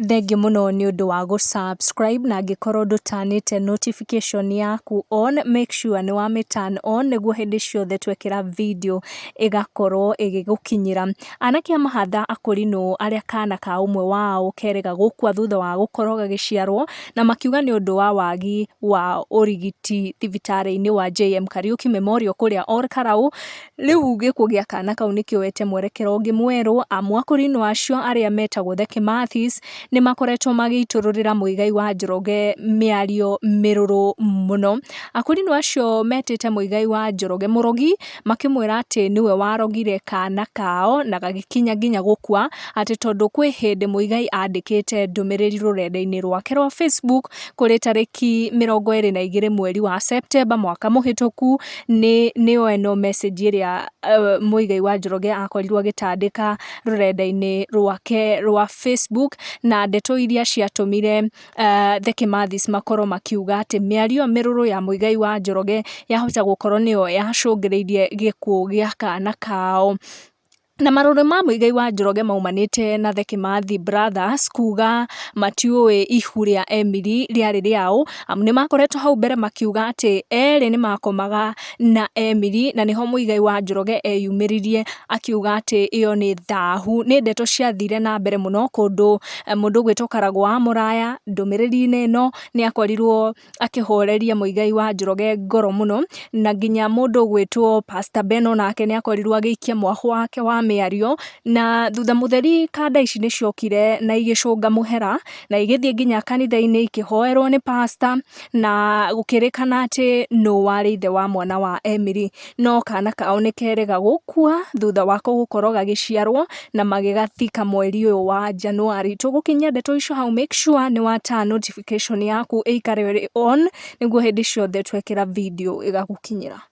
Thengiũ mũno nĩ ũndũ wa gũ subscribe na angĩkorwo ndũtanĩte notification yaku on, make sure nĩ wamĩ turn on nĩguo hĩndĩ ciothe twekĩra video ĩgakorwo ĩgĩgũkinyĩra. Anake a mahatha akũrinũ arĩa kana ka ũmwe wao kerĩga gũkua thutha wa gũkorwo gagĩciarwo, na makiuga nĩ ũndũ wa wagi wa ũrigiti thibitarĩ-inĩ wa JM Kariuki Memorial kũrĩa Ol Kalou. Rĩu gĩkuũ gĩa kana kau nĩ kĩoete mwerekero ũngĩ mwerũ. Amwe akũrinũ acio arĩa metagwo The Kimathis nĩ makoretwo magĩitũrũrĩra Muigai wa Njoroge mĩario mĩrũrũ mũno. Akũrinũ acio metĩte Muigai wa Njoroge mũrogi, makĩmwĩra atĩ nĩwe warogire kana kao na gagĩkinya nginya gũkua, atĩ tondũ kwĩ hĩndĩ Muigai andĩkĩte ndũmĩrĩri rũrenda-inĩ rwake rwa Facebook kũrĩ tarĩki 22 mweri wa September mwaka mũhĩtũku. Nĩyo ĩno message ĩrĩa Muigai wa Njoroge akorirwo agĩtandĩka rũrenda-inĩ rwake rwa Facebook, na ndeto iria ciatũmire The Kimathis makorwo makiuga atĩ mĩario mĩrũrũ ya Muigai wa Njoroge yahota gũkorwo nĩyo yacũngĩrĩirie gĩkuũ gĩa kana kao. Na marũrũ ma Muigai wa Njoroge maumanĩte na The Kimathi Brothers kuga matiũĩ ihu rĩa Emily rĩarĩ rĩao, amu nĩ makoretwo hau mbere makiuga atĩ erĩ nĩ makomaga na Emily, na nĩho Muigai wa Njoroge eyumĩririe akiuga atĩ ĩyo nĩ thahu. Nĩ ndeto ciathire na mbere mũno kũndũ mũndũ ũgwĩtwo Karagũ wa Mũraya ndũmĩrĩri-inĩ ĩno nĩ akorirwo akĩhoreria Muigai wa Njoroge ngoro mũno, na nginya mũndũ ũgwĩtwo Pastor Ben onake nĩ akorirwo agĩikia mwahũ wake wa mĩario, na thutha mũtheri kanda ici nĩ ciokire na igĩcũnga mũhera na igĩthiĩ nginya kanitha-inĩ ikĩhoerwo nĩ pastor, na gũkĩrĩkana atĩ nũ warĩ ithe wa mwana wa Emily. No kana kao nĩ kerĩga gũkua thutha wako gũkorwo gagĩciarwo na magĩgathika mweri ũyũ wa January. Tũgũkinyia ndeto icio hau, make sure nĩ wa turn notification yaku ĩikare ĩrĩ on nĩguo hĩndĩ ciothe twekĩra video ĩgagũkinyĩra.